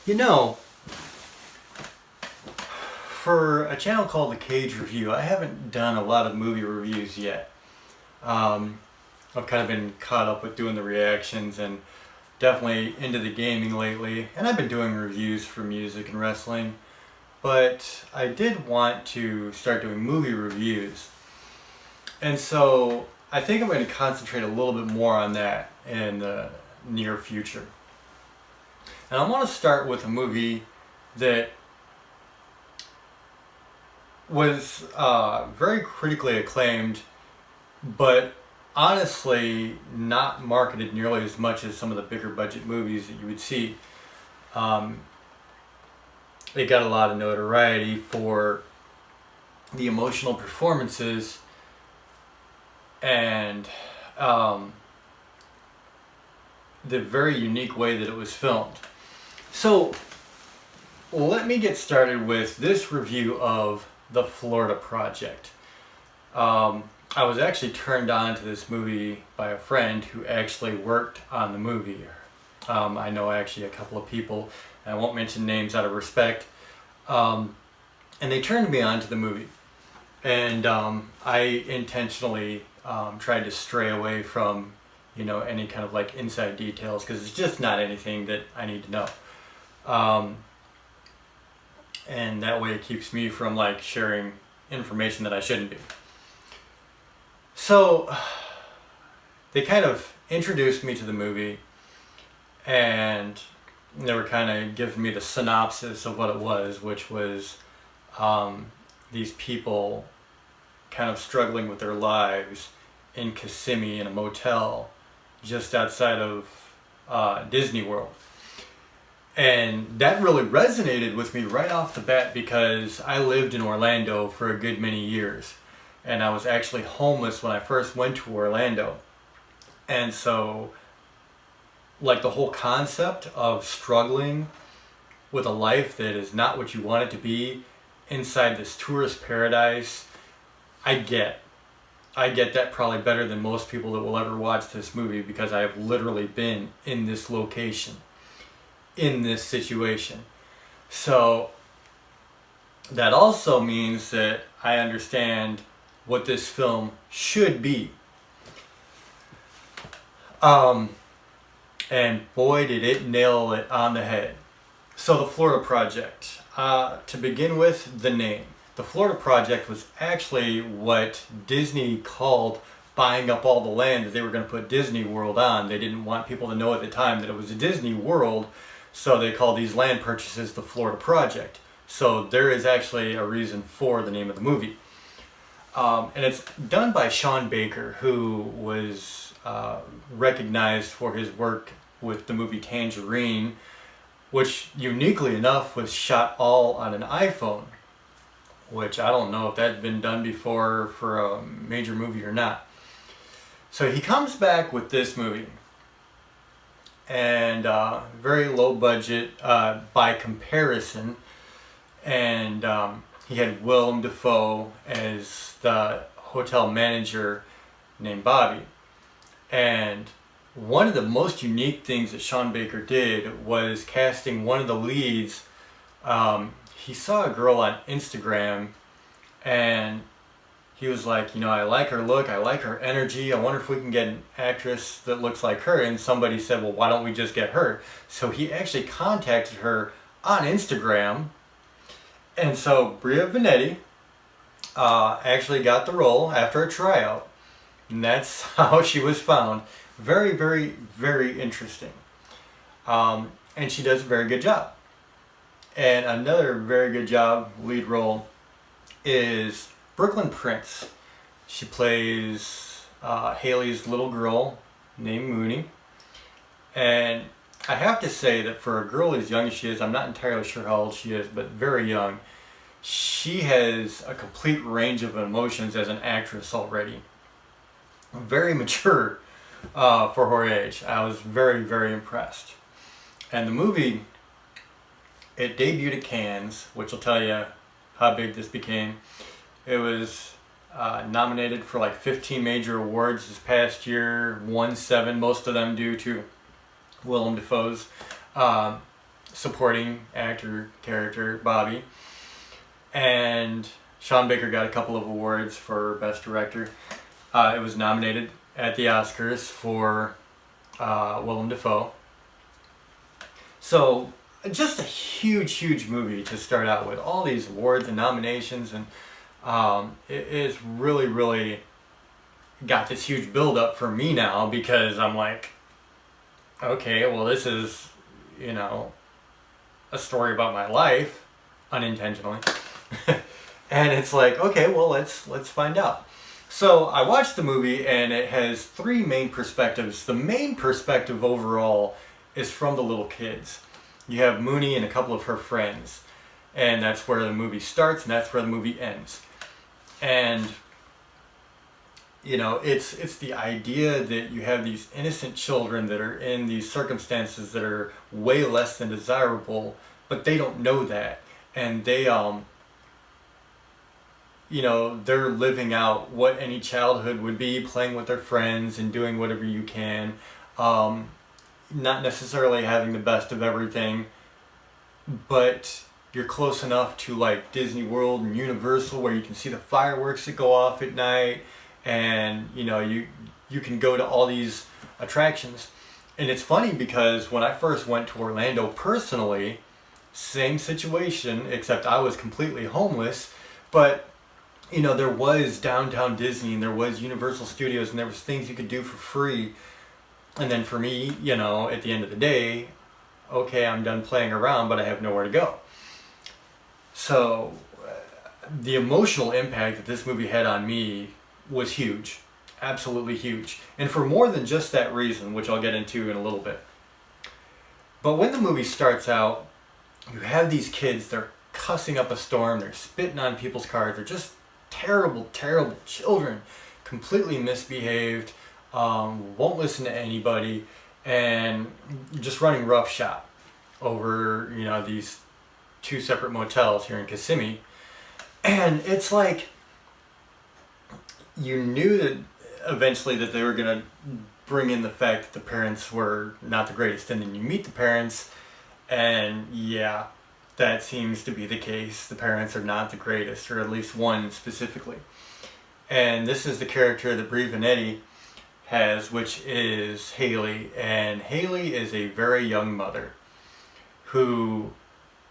You know, for a channel called The Cage Review, I haven't done a lot of movie reviews yet. I've kind of been caught up with doing the reactions and definitely into the gaming lately, and I've been doing reviews for music and wrestling, but I did want to start doing movie reviews. And so I think I'm going to concentrate a little bit more on that in the near future. And I want to start with a movie that was very critically acclaimed, but honestly not marketed nearly as much as some of the bigger budget movies that you would see. It got a lot of notoriety for the emotional performances and the very unique way that it was filmed. So let me get started with this review of The Florida Project. I was actually turned on to this movie by a friend who actually worked on the movie. I know actually a couple of people, and I won't mention names out of respect, and they turned me on to the movie. And I intentionally tried to stray away from, any kind of like inside details, because it's just not anything that I need to know. And that way it keeps me from like sharing information that I shouldn't be. So they kind of introduced me to the movie, and they were kind of giving me the synopsis of what it was, which was these people kind of struggling with their lives in Kissimmee in a motel just outside of Disney World. And that really resonated with me right off the bat, because I lived in Orlando for a good many years. And I was actually homeless when I first went to Orlando. And so, like, the whole concept of struggling with a life that is not what you want it to be inside this tourist paradise, I get that probably better than most people that will ever watch this movie, because I have literally been in this location, in this situation. So that also means that I understand what this film should be. And boy, did it nail it on the head. So the Florida Project. To begin with, the name. The Florida Project was actually what Disney called buying up all the land that they were going to put Disney World on. They didn't want people to know at the time that it was a Disney World, so they called these land purchases the Florida Project. So there is actually a reason for the name of the movie. And it's done by Sean Baker, who was recognized for his work with the movie Tangerine, which uniquely enough was shot all on an iPhone, which I don't know if that had been done before for a major movie or not. So he comes back with this movie, and very low budget by comparison, and he had Willem Dafoe as the hotel manager named Bobbie. And one of the most unique things that Sean Baker did was casting one of the leads. He saw a girl on Instagram, and he was like, I like her look, I like her energy, I wonder if we can get an actress that looks like her. And somebody said, well, why don't we just get her? So he actually contacted her on Instagram. And so Bria Vanetti actually got the role after a tryout. And that's how she was found. Very, very, very interesting. And she does a very good job. And another very good job, lead role, is Brooklyn Prince. She plays Haley's little girl named Mooney. And I have to say that for a girl as young as she is, I'm not entirely sure how old she is, but very young, she has a complete range of emotions as an actress already. Very mature for her age. I was very, very impressed. And the movie, it debuted at Cannes, which will tell you how big this became. It was nominated for like 15 major awards this past year, won 7, most of them due to Willem Dafoe's supporting actor character, Bobbie. And Sean Baker got a couple of awards for Best Director. It was nominated at the Oscars for Willem Dafoe. So just a huge movie to start out with. All these awards and nominations, and it is really got this huge build up for me now, because I'm like, okay, well, this is, a story about my life, unintentionally. And it's like, okay, well, let's find out. So I watched the movie, and it has three main perspectives. The main perspective overall is from the little kids. You have Mooney and a couple of her friends, and that's where the movie starts, and that's where the movie ends. And it's the idea that you have these innocent children that are in these circumstances that are way less than desirable, but they don't know that, and they they're living out what any childhood would be, playing with their friends and doing whatever you can, not necessarily having the best of everything, but you're close enough to like Disney World and Universal where you can see the fireworks that go off at night, and you can go to all these attractions. And it's funny because when I first went to Orlando personally, same situation, except I was completely homeless, but there was downtown Disney, and there was Universal Studios, and there was things you could do for free. And then for me, at the end of the day, okay, I'm done playing around, but I have nowhere to go. So the emotional impact that this movie had on me was huge, absolutely huge. And for more than just that reason, which I'll get into in a little bit. But when the movie starts out, you have these kids, they're cussing up a storm, they're spitting on people's cars, they're just terrible children, completely misbehaved, won't listen to anybody, and just running roughshod over these two separate motels here in Kissimmee. And it's like, you knew that eventually that they were going to bring in the fact that the parents were not the greatest, and then you meet the parents, and yeah, that seems to be the case. The parents are not the greatest, or at least one specifically. And this is the character that Brie Vanetti has, which is Haley. And Haley is a very young mother who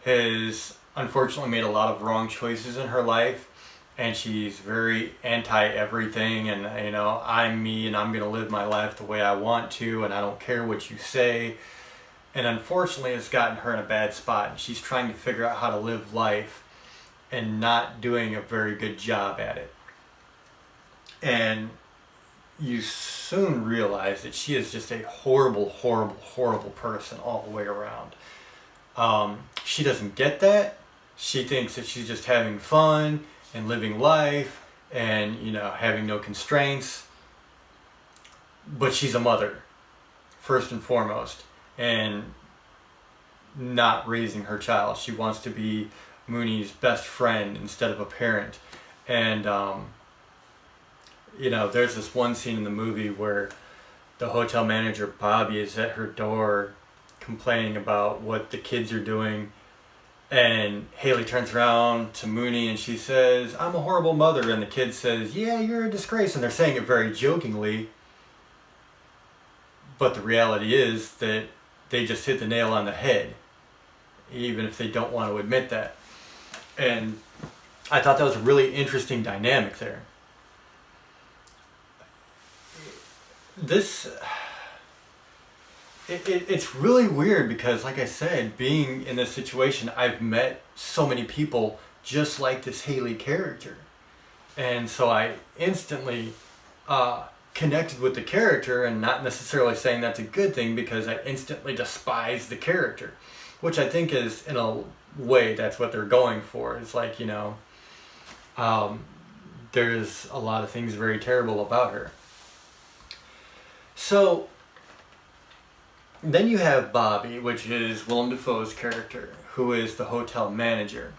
has unfortunately made a lot of wrong choices in her life. And she's very anti-everything, and I'm me, and I'm going to live my life the way I want to, and I don't care what you say. And unfortunately, it's gotten her in a bad spot, and she's trying to figure out how to live life and not doing a very good job at it. And you soon realize that she is just a horrible person all the way around. She doesn't get that. She thinks that she's just having fun and living life and, having no constraints. But she's a mother, first and foremost, and not raising her child. She wants to be Mooney's best friend instead of a parent. And, there's this one scene in the movie where the hotel manager, Bobbie, is at her door complaining about what the kids are doing. And Haley turns around to Mooney and she says, "I'm a horrible mother." And the kid says, "Yeah, you're a disgrace." And they're saying it very jokingly. But the reality is that they just hit the nail on the head, even if they don't want to admit that. And I thought that was a really interesting dynamic there. It's really weird because, like I said, being in this situation, I've met so many people just like this Haley character. And so I instantly connected with the character, and not necessarily saying that's a good thing, because I instantly despise the character, which I think is, in a way, that's what they're going for. It's like, there's a lot of things very terrible about her. So then you have Bobbie, which is Willem Dafoe's character, who is the hotel manager.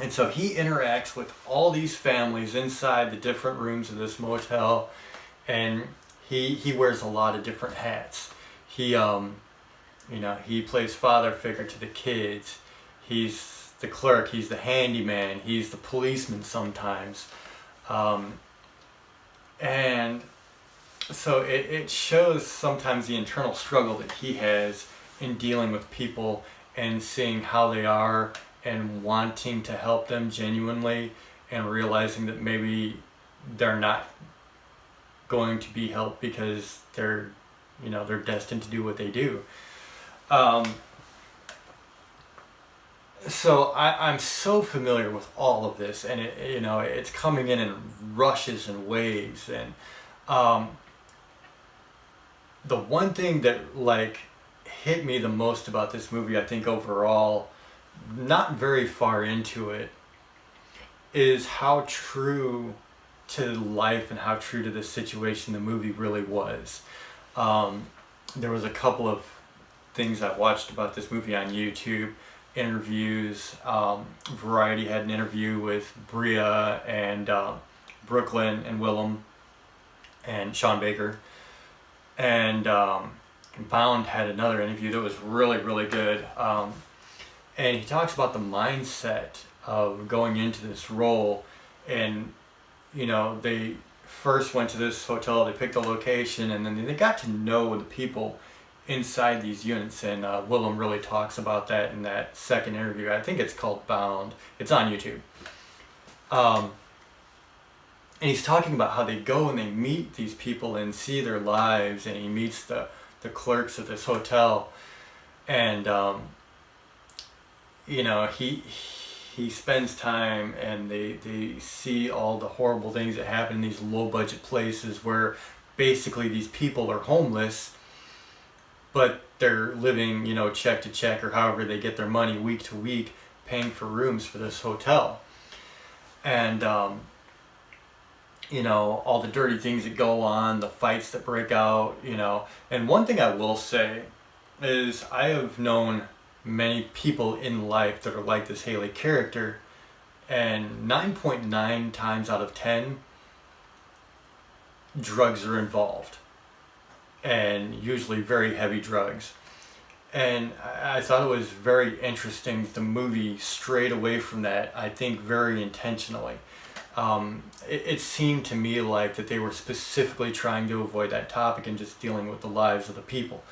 And so he interacts with all these families inside the different rooms of this motel, and he wears a lot of different hats. He You know, he plays father figure to the kids. He's the clerk, he's the handyman, he's the policeman sometimes. And so it shows sometimes the internal struggle that he has in dealing with people and seeing how they are and wanting to help them genuinely and realizing that maybe they're not going to be helped because they're destined to do what they do. So I'm so familiar with all of this, and it's coming in rushes and waves, and the one thing that like hit me the most about this movie, I think overall, not very far into it, is how true to life and how true to the situation the movie really was. There was a couple of things I watched about this movie on YouTube, interviews. Variety had an interview with Bria and Brooklyn and Willem and Sean Baker. And Bound had another interview that was really, really good. And he talks about the mindset of going into this role. And, they first went to this hotel, they picked a location, and then they got to know the people inside these units. And Willem really talks about that in that second interview. I think it's called Bound. It's on YouTube. And he's talking about how they go and they meet these people and see their lives, and he meets the clerks of this hotel, and he spends time, and they see all the horrible things that happen in these low budget places where basically these people are homeless, but they're living check to check, or however they get their money week to week, paying for rooms for this hotel. And all the dirty things that go on, the fights that break out, And one thing I will say is I have known many people in life that are like this Haley character, and 9.9 times out of 10, drugs are involved, and usually very heavy drugs. And I thought it was very interesting that the movie strayed away from that, I think very intentionally. It seemed to me like that they were specifically trying to avoid that topic and just dealing with the lives of the people,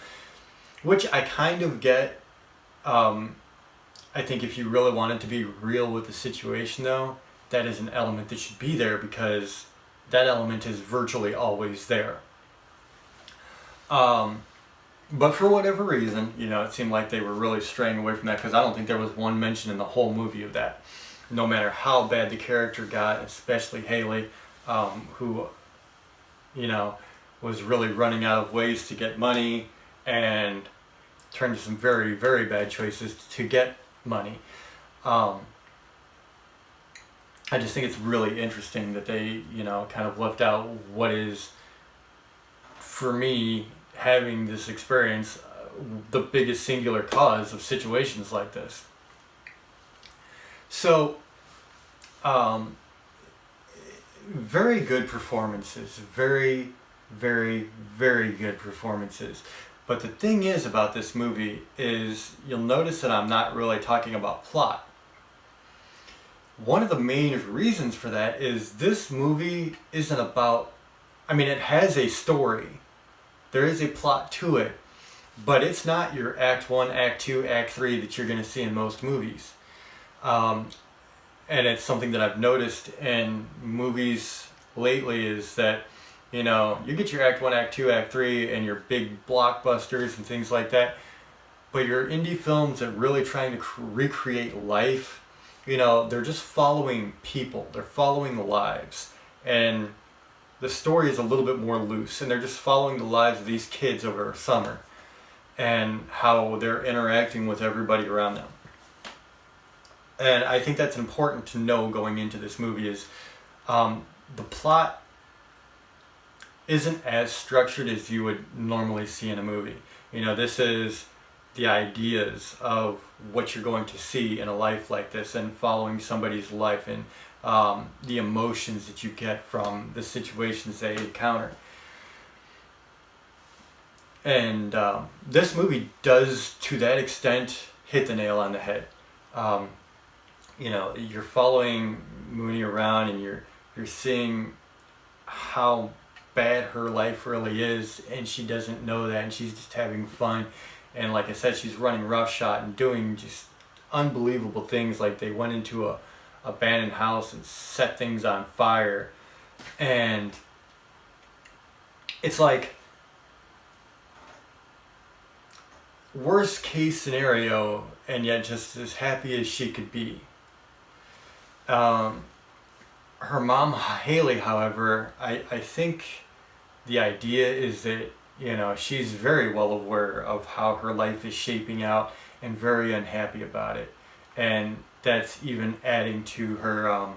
which I kind of get. I think if you really wanted to be real with the situation, though, that is an element that should be there, because that element is virtually always there. But for whatever reason, it seemed like they were really straying away from that, because I don't think there was one mention in the whole movie of that. No matter how bad the character got, especially Haley, who, was really running out of ways to get money and turned to some very, very bad choices to get money. I just think it's really interesting that they, kind of left out what is, for me, having this experience, the biggest singular cause of situations like this. So, very good performances, very, very, very good performances. But the thing is about this movie is you'll notice that I'm not really talking about plot. One of the main reasons for that is this movie isn't about, it has a story. There is a plot to it, but it's not your Act 1, Act 2, Act 3 that you're going to see in most movies. And it's something that I've noticed in movies lately is that, you get your Act 1, Act 2, Act 3 and your big blockbusters and things like that. But your indie films that are really trying to recreate life, they're just following people. They're following lives. And the story is a little bit more loose. And they're just following the lives of these kids over a summer and how they're interacting with everybody around them. And I think that's important to know going into this movie is the plot isn't as structured as you would normally see in a movie. This is the ideas of what you're going to see in a life like this, and following somebody's life, and the emotions that you get from the situations they encounter. And this movie does, to that extent, hit the nail on the head. You know, you're following Mooney around, and you're seeing how bad her life really is, and she doesn't know that, and she's just having fun. And like I said, she's running roughshod and doing just unbelievable things. Like they went into a abandoned house and set things on fire, and it's like worst case scenario, and yet just as happy as she could be. Her mom, Haley, however, I think the idea is that, you know, she's very well aware of how her life is shaping out and very unhappy about it. And that's even adding to her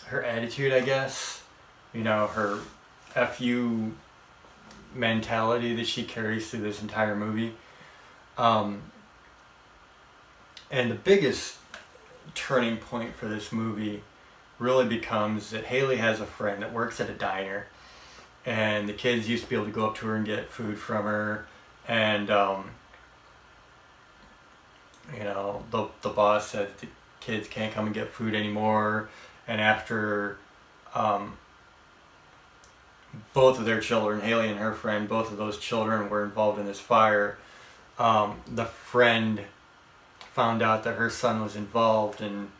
her attitude, I guess. You know, her FU mentality that she carries through this entire movie. And the biggest turning point for this movie really becomes that Haley has a friend that works at a diner, and the kids used to be able to go up to her and get food from her, and you know, the boss said the kids can't come and get food anymore. And after both of their children, Haley and her friend, both of those children were involved in this fire, the friend found out that her son was involved, and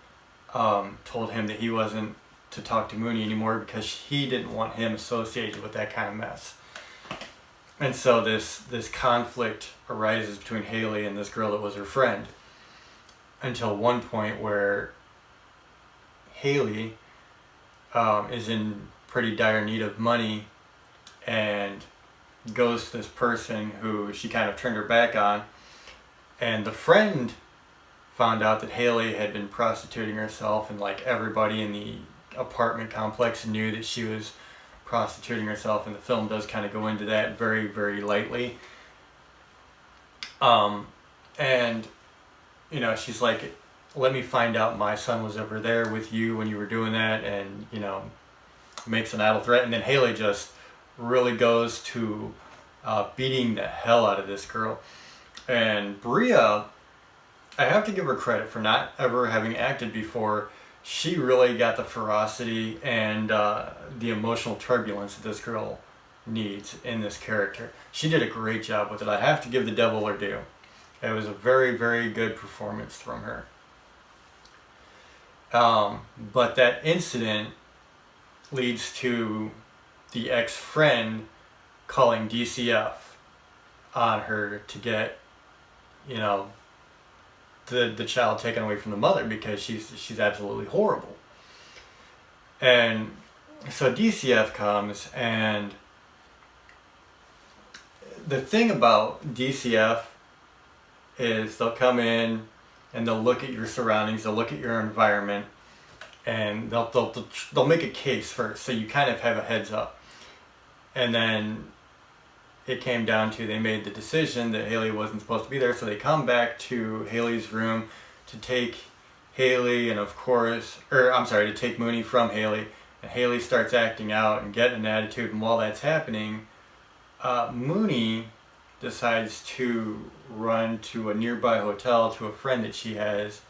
told him that he wasn't to talk to Mooney anymore because he didn't want him associated with that kind of mess. And so this conflict arises between Haley and this girl that was her friend, until one point where Haley is in pretty dire need of money and goes to this person who she kind of turned her back on, and the friend found out that Haley had been prostituting herself, and like everybody in the apartment complex knew that she was prostituting herself, and the film does kind of go into that very, very lightly. And you know, she's like, let me find out my son was ever there with you when you were doing that, and you know, makes an idle threat. And then Haley just really goes to beating the hell out of this girl. And Bria, I have to give her credit for not ever having acted before. She really got the ferocity and the emotional turbulence that this girl needs in this character. She did a great job with it. I have to give the devil her due. It was a very, very good performance from her. But that incident leads to the ex-friend calling DCF on her to get, you know, the child taken away from the mother because she's absolutely horrible. And so DCF comes, and the thing about DCF is they'll come in and they'll look at your surroundings, they'll look at your environment, and they'll make a case first, so you kind of have a heads up. And then it came down to, they made the decision that Haley wasn't supposed to be there, so they come back to Haley's room to take Haley, and of course, to take Mooney from Haley, and Haley starts acting out and getting an attitude, and while that's happening, Mooney decides to run to a nearby hotel to a friend that she has,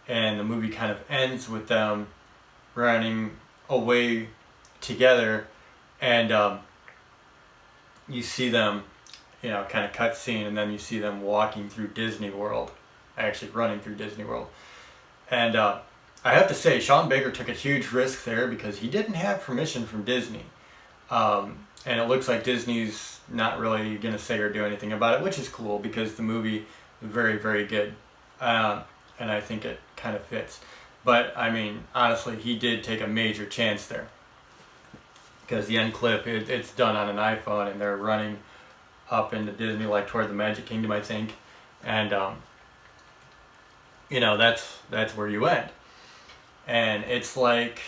and the movie kind of ends with them running away together, and you see them, you know, kind of cut scene, and then you see them walking through Disney World, actually running through Disney World. And I have to say, Sean Baker took a huge risk there because he didn't have permission from Disney. And it looks like Disney's not really going to say or do anything about it, which is cool because the movie is very, very good. And I think it kind of fits. But, I mean, honestly, he did take a major chance there. Because the end clip, it's done on an iPhone, and they're running up into Disney, like toward the Magic Kingdom, I think. And, you know, that's where you end. And it's like,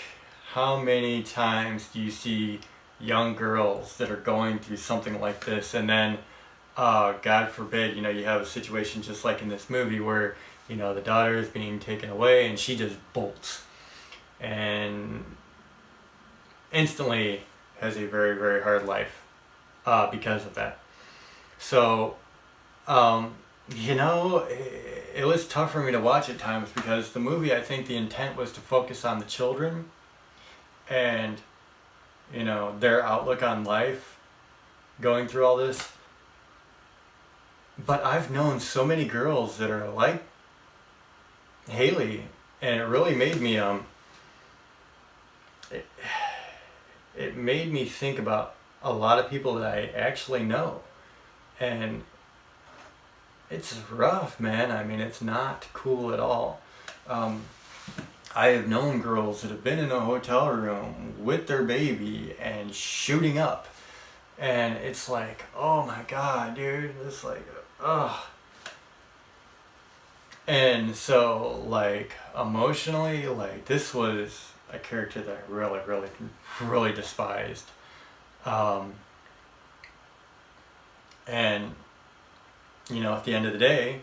how many times do you see young girls that are going through something like this, and then, God forbid, you know, you have a situation just like in this movie where, you know, the daughter is being taken away, and she just bolts. And instantly, has a very, very hard life because of that. So, it was tough for me to watch at times because the movie, I think the intent was to focus on the children and, their outlook on life going through all this. But I've known so many girls that are like Haley, and it really made me, it made me think about a lot of people that I actually know. And it's rough, man. I mean, it's not cool at all. I have known girls that have been in a hotel room with their baby and shooting up. And it's like, oh my God, dude. It's like, ugh. And so, like, emotionally, like, this was a character that I really, really, really despised. And, at the end of the day,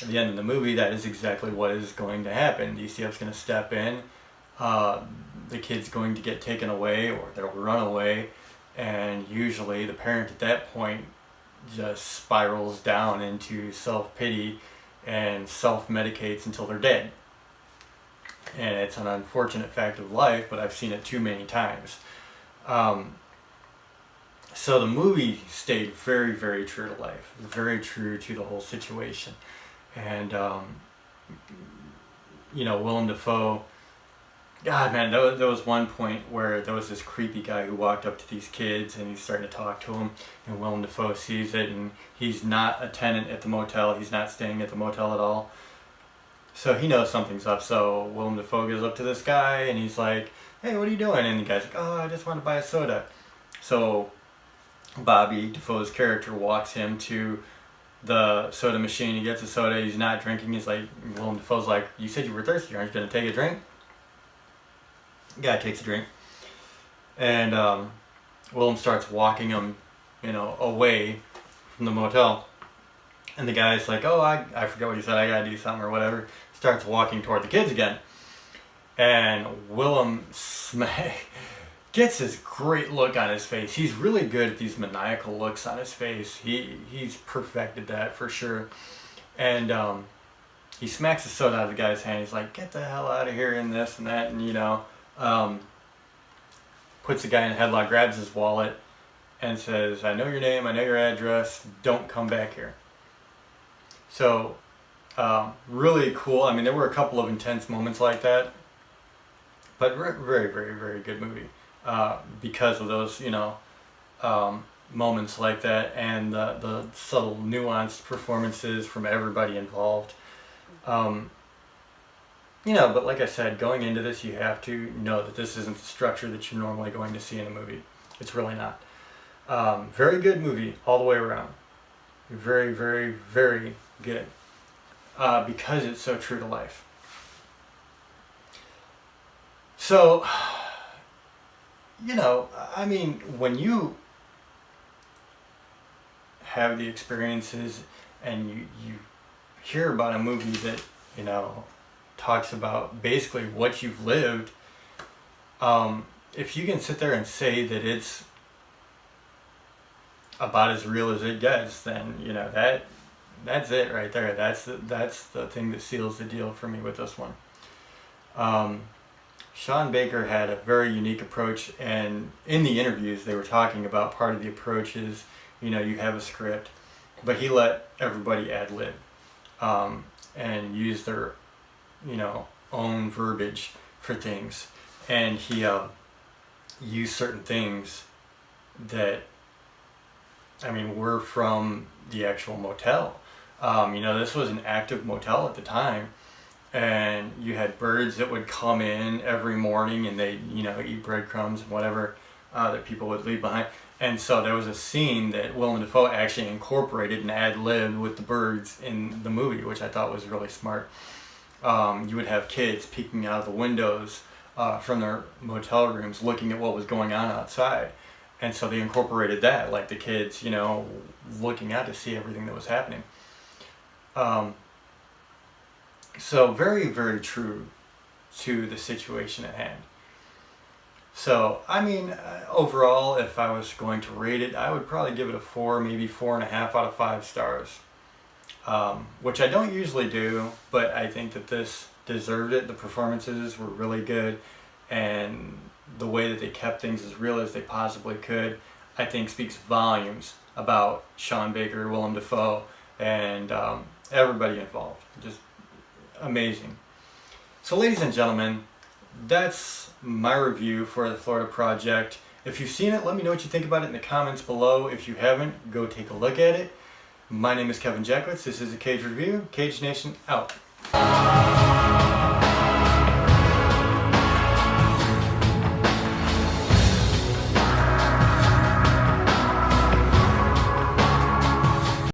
at the end of the movie, that is exactly what is going to happen. DCF's going to step in, the kid's going to get taken away, or they'll run away, and usually the parent at that point just spirals down into self-pity and self-medicates until they're dead. And it's an unfortunate fact of life, but I've seen it too many times. So the movie stayed very, very true to life, very true to the whole situation. And, Willem Dafoe, God, man, there was one point where there was this creepy guy who walked up to these kids and he's starting to talk to them, and Willem Dafoe sees it, and he's not a tenant at the motel. He's not staying at the motel at all. So he knows something's up. So Willem Dafoe goes up to this guy and he's like, hey, what are you doing? And the guy's like, oh, I just want to buy a soda. So Bobbie, Dafoe's character, walks him to the soda machine. He gets a soda. He's not drinking. He's like, Willem Dafoe's like, you said you were thirsty. Aren't you going to take a drink? The guy takes a drink. And Willem starts walking him, away from the motel. And the guy's like, oh, I forget what he said. I got to do something or whatever. Starts walking toward the kids again. And Willem gets this great look on his face. He's really good at these maniacal looks on his face. He's perfected that for sure. And he smacks the soda out of the guy's hand. He's like, get the hell out of here, and this and that. And, puts the guy in a headlock, grabs his wallet, and says, I know your name, I know your address, don't come back here. So, really cool. I mean, there were a couple of intense moments like that. But very, very, very good movie. Because of those, moments like that, and the subtle, nuanced performances from everybody involved. But like I said, going into this, you have to know that this isn't the structure that you're normally going to see in a movie. It's really not. Very good movie all the way around. Very, very, very good. Because it's so true to life. So, when you have the experiences and you hear about a movie that, talks about basically what you've lived, if you can sit there and say that it's about as real as it gets, then, that's it right there. That's the thing that seals the deal for me with this one. Sean Baker had a very unique approach, and in the interviews they were talking about part of the approach is, you have a script, but he let everybody ad-lib and use their, own verbiage for things. And he used certain things that, were from the actual motel. This was an active motel at the time. And you had birds that would come in every morning and they'd, eat breadcrumbs and whatever that people would leave behind. And so there was a scene that Willem Dafoe actually incorporated and ad-libbed with the birds in the movie, which I thought was really smart. You would have kids peeking out of the windows from their motel rooms looking at what was going on outside. And so they incorporated that, like the kids, looking out to see everything that was happening. So very, very true to the situation at hand. So, I mean, overall, if I was going to rate it, I would probably give it a 4, maybe 4.5 out of 5 stars. Which I don't usually do, but I think that this deserved it. The performances were really good, and the way that they kept things as real as they possibly could, I think speaks volumes about Sean Baker, Willem Dafoe, and everybody involved. Just amazing. So ladies and gentlemen, that's my review for the Florida Project. If you've seen it, let me know what you think about it in the comments below. If you haven't, go take a look at it. My name is Kevin Jackwitz. This is a Cage Review. Cage Nation out.